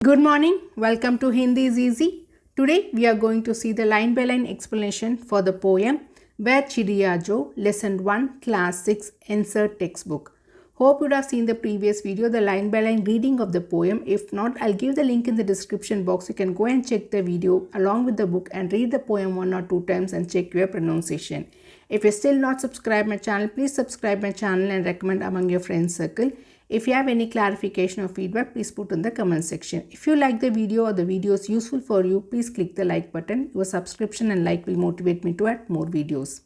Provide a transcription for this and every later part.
Good morning, welcome to Hindi is Easy. Today we are going to see the line by line explanation for the poem Where Chidiya Jo, Lesson 1, Class 6, NCERT textbook. Hope you would have seen the previous video, the line by line reading of the poem. If not, I'll give the link in the description box. You can go and check the video along with the book and read the poem 1 or 2 times and check your pronunciation. If you're still not subscribed my channel, please subscribe my channel and recommend among your friends circle. If you have any clarification or feedback, please put in the comment section. If you like the video or the video is useful for you, please click the like button. Your subscription and like will motivate me to add more videos.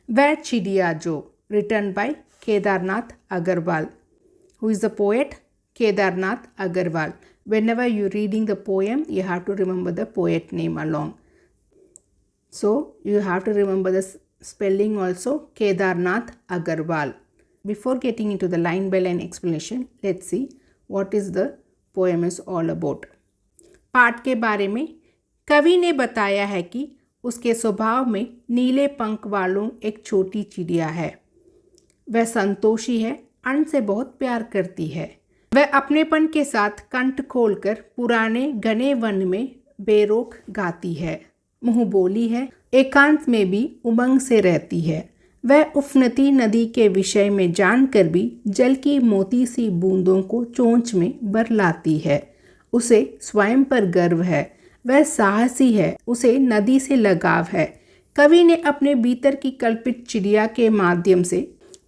Where Chidiya Jo, written by Kedarnath Agarwal. Who is the poet? Kedarnath Agarwal. Whenever you're reading the poem, you have to remember the poet name along. So, you have to remember the spelling also, Kedarnath Agarwal. Before getting into the line by line explanation, let's see what is the poem is all about. पाठ के बारे में कवि ने बताया है कि उसके स्वभाव में नीले पंख वालों एक छोटी चिड़िया है। वह संतोषी है, अन्न से बहुत प्यार करती है। वह अपनेपन के साथ कंठ खोलकर पुराने घने वन में बेरोक गाती है। मुँह बोली है, एकांत में भी उमंग से रहती है। वह उफनती नदी के विषय में जानकर भी जल की मोती सी बूंदों को चोंच में बरलाती है। उसे स्वयं पर गर्व है। वह साहसी है, उसे नदी से लगाव है। कवि ने अपने भीतर की कल्पित चिड़िया के माध्यम से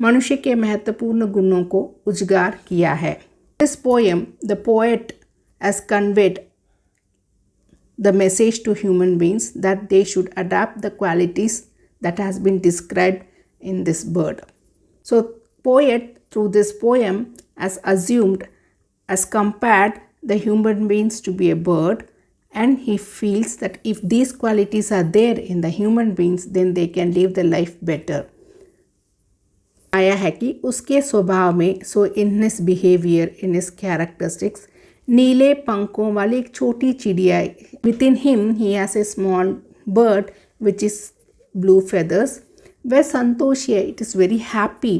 मनुष्य के महत्वपूर्ण गुणों को उजागर किया है। This poem, the poet has conveyed the message to human beings that they should adapt the qualities that has been described in this bird. So poet through this poem has assumed, has compared the human beings to be a bird, and he feels that if these qualities are there in the human beings, then they can live the life better. आया है कि उसके स्वभाव में, so in his behavior, in his characteristics, नीले पंखों वाली एक छोटी चिड़िया, within him he has a small bird which is blue feathers. वह संतोषी है, इट इज़ वेरी हैप्पी।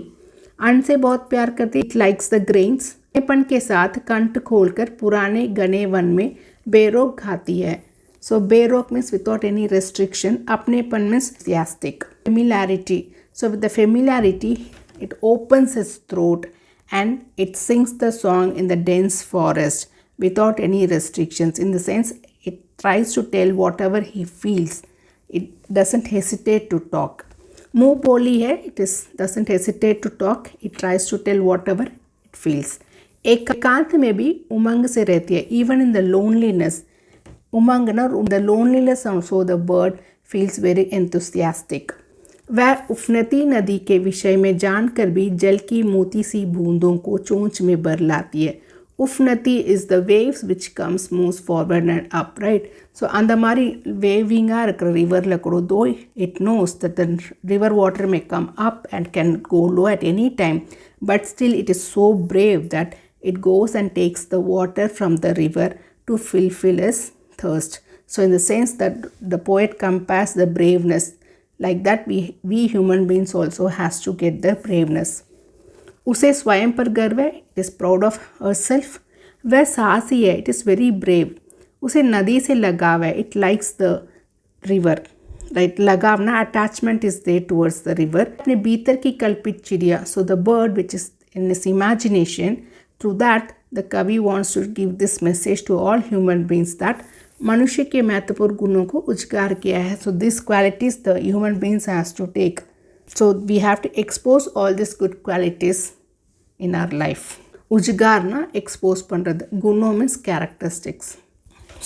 अन्न से बहुत प्यार करती, इट लाइक्स द ग्रेन्स। अपनेपन के साथ कंठ खोलकर पुराने घने वन में बेरोक खाती है। सो बेरोक मीन्स विदाउट एनी रेस्ट्रिक्शन, अपनेपन means enthusiastic. Familiarity, so with the familiarity it opens its throat and it sings the song in the dense forest without any restrictions. In the sense, it tries to tell whatever he feels. It doesn't hesitate to talk. मुँह बोली है, it is doesn't hesitate to talk. It tries to tell whatever it feels. एकांत में भी उमंग से रहती है. Even in the loneliness, उमंग ना, the loneliness also the bird feels very enthusiastic. वह उफनती नदी के विषय में जानकर भी जल की मोती सी बूंदों को चोंच में बरलाती है. Ufnati is the waves which comes moves forward and up, right? So அந்த மாதிரி வேவிங்காக இருக்கிற ரிவரில் கூட, though it knows that the river water may come up and can go low at any time, but still it is so brave that it goes and takes the water from the river to fulfill his thirst. So in the sense that the poet compares the braveness, like that we human beings also has to get the braveness. उसे स्वयं पर गर्व है, it is proud of herself. वह साहसी है, it is very brave. उसे नदी से लगाव है, it likes the river, right. लगाव ना, attachment is there towards the river. अपने भीतर की कल्पित चिड़िया, so the bird which is in this imagination, through that the kavi wants to give this message to all human beings that मनुष्य के महत्वपूर्ण गुणों को उजागर किया है. So this qualities the human beings has to take. So we have to expose all these good qualities in our life. Ujagar na, expose pandrathu. Guno means characteristics.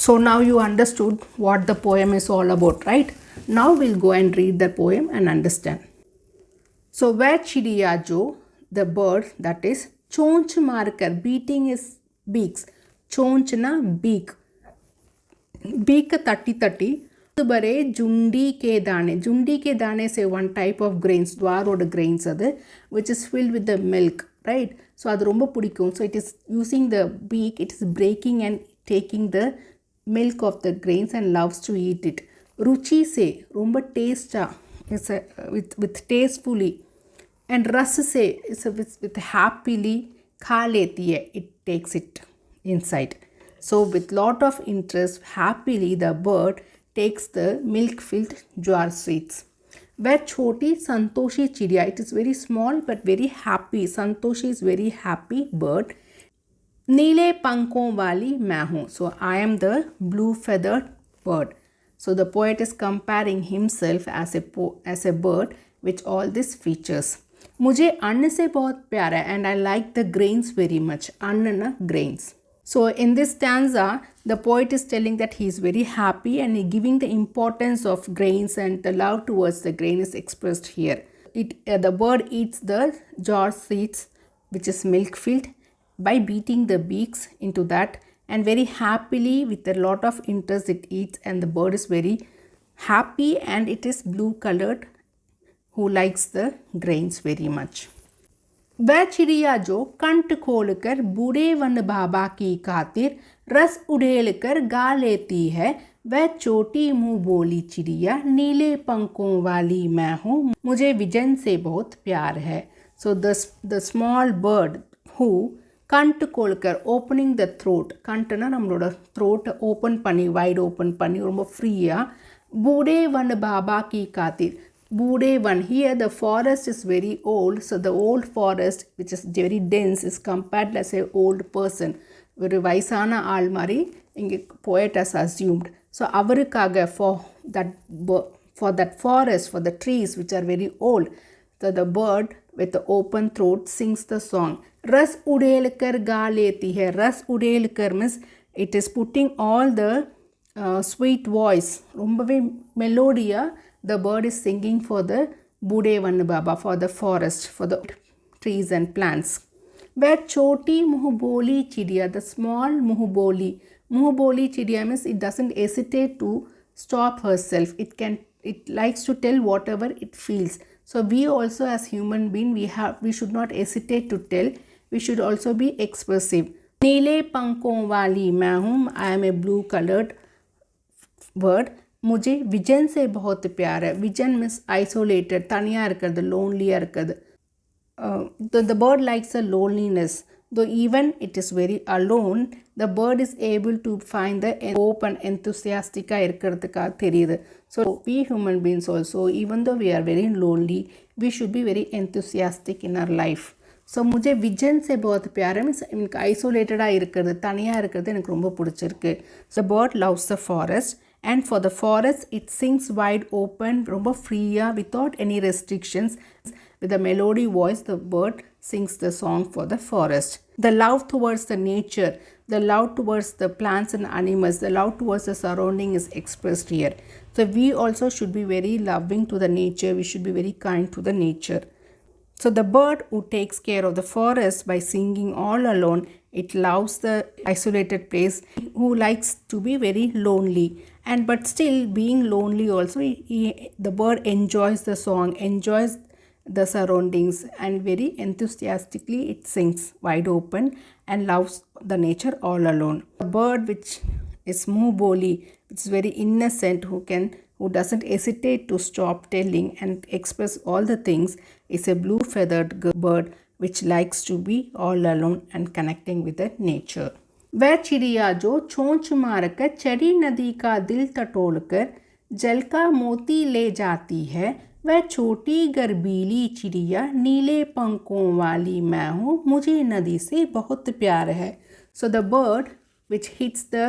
So now you understood what the poem is all about, right? Now we'll go and read the poem and understand. So where Chidiya Jo, the bird, that is chonch markar, beating his beaks. Chonch na, beak. Beak tatti बरे जुंडी के दाने से one type of grains, द्वारोड grains அது, which is filled with the milk, right? So அது ரொம்ப பிடிக்கும். So it is using the beak, it is breaking and taking the milk of the grains and loves to eat it. रुचि से, ரொம்ப taste, it's with tastefully, and रस से, it's with happily खा लेती है, it takes it inside. So with lot of interest, happily the bird takes the milk-filled jar seeds. Where choti santoshi chidiya, it is very small but very happy. Santoshi is very happy bird. Neele pankon wali main hu. So I am the blue feathered bird. So the poet is comparing himself as a bird with all these features. मुझे अन्न से बहुत प्यार है and I like the grains very much. अन्न ना grains. So in this stanza, the poet is telling that he is very happy and he giving the importance of grains, and the love towards the grain is expressed here. The bird eats the jar seeds, which is milk filled, by beating the beaks into that, and very happily with a lot of interest it eats, and the bird is very happy and it is blue colored, who likes the grains very much. वह चिड़िया जो कंठ खोलकर बूढ़े one बाबा की खातिर रस उड़ेल कर गा लेती है, वह छोटी मुंह बोली चिड़िया नीले पंखों वाली मैं हूँ, मुझे विजन से बहुत प्यार है. So the small bird who कंठ खोलकर, opening the throat, कंठना நம்மளோட throat open பண்ணி, wide open பண்ணி ரொம்ப ஃப்ரீயா, बूढ़े वन बाबा की खातिर, Bude one. Here the forest is very old, so the old forest, which is very dense, is compared as a old person. ஒரு வயசான ஆள் மாதிரி இங்கே poet has assumed. So அவருக்காக for that forest, for the trees which are very old, so the bird with the open throat sings the song. Ras udelkar ga leti hai. Ras udelkar means it is putting all the sweet voice, ரொம்பவே மெலோடியா the bird is singing for the Bude Van Baba, for the forest, for the trees and plants. Where choti muhboli chidiya, the small muhboli. Muhboli chidiya means it doesn't hesitate to stop herself. It likes to tell whatever it feels. So we also as human being, we should not hesitate to tell. We should also be expressive. Neele pankon wali main hu, I am a blue colored bird. मुझे vision से बहुत प्यार है. Vision means isolated, Tania இருக்கிறது, लोनलिया இருக்கிறது. The bird likes a loneliness. Though even it is very alone, the bird is able to find the hope and enthusiastic இருக்கிறதுக்கா தெரியுது. So we human beings also, even though we are very lonely, we should be very enthusiastic in our life. So मुझे vision से बहुत प्यार है, means எனக்கு ஐசோலேட்டடாக இருக்கிறது, தனியாக இருக்கிறது எனக்கு ரொம்ப பிடிச்சிருக்கு. The bird loves the forest. And for the forest, it sings wide open, ரொம்ப ஃப்ரீயா, without any restrictions. With a melody voice, the bird sings the song for the forest. The love towards the nature, the love towards the plants and animals, the love towards the surrounding is expressed here. So we also should be very loving to the nature. We should be very kind to the nature. So the bird who takes care of the forest by singing all alone, it loves the isolated place, who likes to be very lonely. And but still being lonely also, the bird enjoys the song, enjoys the surroundings, and very enthusiastically it sings wide open and loves the nature all alone. A bird which is muhboli, which is very innocent, who doesn't hesitate to stop telling and express all the things, is a blue feathered bird which likes to be all alone and connecting with the nature. वह चिड़िया जो चोंच मारकर चढ़ी नदी का दिल टटोल कर जल का मोती ले जाती है, वह छोटी गर्बीली चिड़िया नीले पंखों वाली मैं हूँ, मुझे नदी से बहुत प्यार है. So the bird which hits the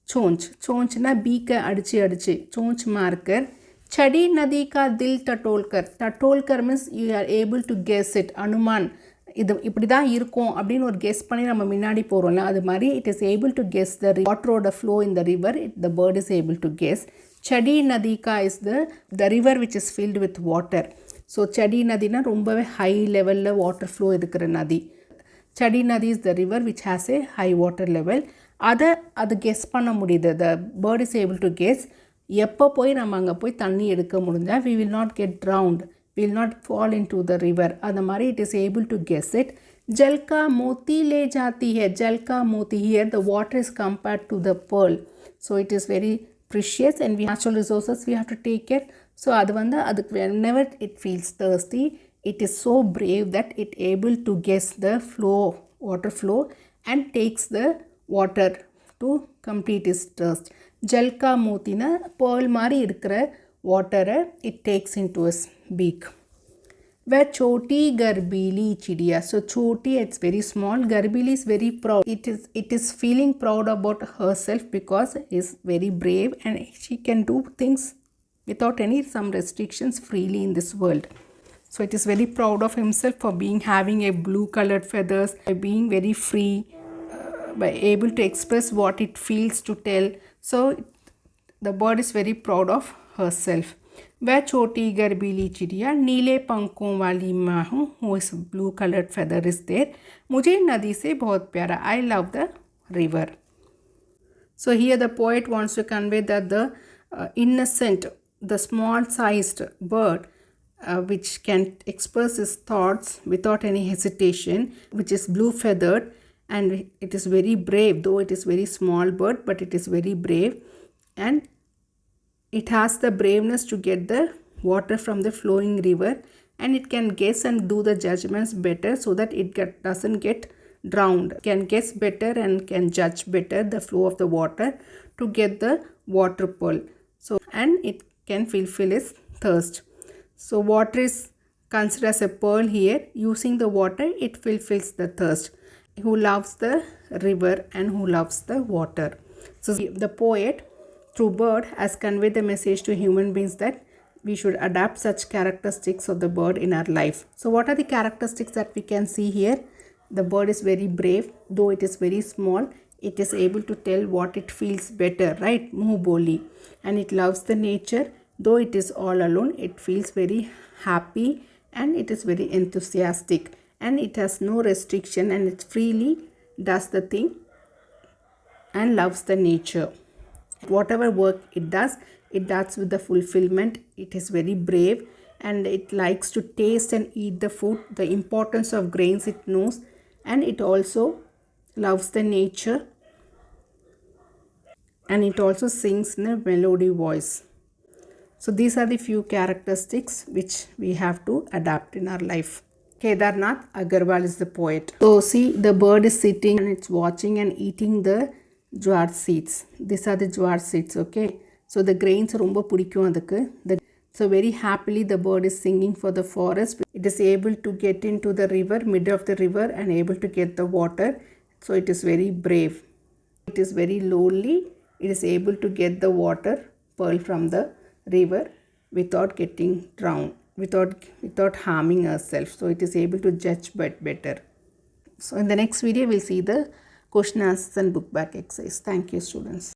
चोंच ना बीक अड़चे चोंच मारकर चढ़ी नदी का दिल टटोल कर means you are able to guess it, अनुमान, இது இப்படி தான் இருக்கும் அப்படின்னு ஒரு கெஸ் பண்ணி நம்ம முன்னாடி போகிறோம்ல, அது மாதிரி it is able to guess the water flow in the river. The bird is able to guess. Chadi Nadika is the river which is filled with water. So Chadi Nadina ரொம்பவே high level water flow இருக்கிற நதி. Chadi Nadi is the river which has a high water level. அது guess பண்ண முடியுது. The bird is able to guess. எப்போ போய் நம்ம அங்கே போய் தண்ணி எடுக்க முடிஞ்சா we will not get drowned, we will not fall into the river. அது மாதிரி it is able to guess it. जल का मोती ले जाती है. जल का मोती, here the water is compared to the pearl. So it is very precious and we natural resources we have to take care. So அது whenever it feels thirsty, it is so brave that it able to guess the water flow and takes the water to complete his thirst. Jal ka moti na pearl mari irukra water it takes into his beak. Where choti garbili chidiya. So choti, it's very small. Garbili is very proud. It is feeling proud about herself because is very brave and she can do things without some restrictions freely in this world. So it is very proud of himself for having a blue colored feathers, by being very free, by able to express what it feels to tell. So the bird is very proud of herself. वह छोटी गर्बीली चिड़िया नीले पंखों वाली माँ हूँ, who is blue colored feather is there. मुझे नदी से बहुत प्यारा, I love the river. So here the poet wants to convey that the innocent, the small sized bird which can express his thoughts without any hesitation, which is blue feathered, and it is very brave, though it is very small bird, but it is very brave, and it has the braveness to get the water from the flowing river, and it can guess and do the judgments better so that it doesn't get drowned. It can guess better and can judge better the flow of the water to get the water pearl. So, and it can fulfill its thirst. So water is considered as a pearl here. Using the water, it fulfills the thirst. Who loves the river and who loves the water. So the poet, through bird, has conveyed the message to human beings that we should adapt such characteristics of the bird in our life. So what are the characteristics that we can see here? The bird is very brave, though it is very small. It is able to tell what it feels better, right? Muh boli. And it loves the nature. Though it is all alone, it feels very happy and it is very enthusiastic, and it has no restriction and it freely does the thing and loves the nature. Whatever work it does with the fulfillment. It is very brave and it likes to taste and eat the food. The importance of grains it knows, and it also loves the nature, and it also sings in a melody voice. So these are the few characteristics which we have to adapt in our life. Kedarnath Agarwal is the poet. So see, the bird is sitting and it's watching and eating the jowar seeds. These are the jowar seeds, okay. So the grains romba pudikkum adukku. So very happily the bird is singing for the forest. It is able to get into the river, middle of the river, and able to get the water. So it is very brave. It is very lonely. It is able to get the water pearl from the river without getting drowned, without harming herself. So it is able to judge better. So in the next video we'll see the question answers and book back exercise. Thank you, students.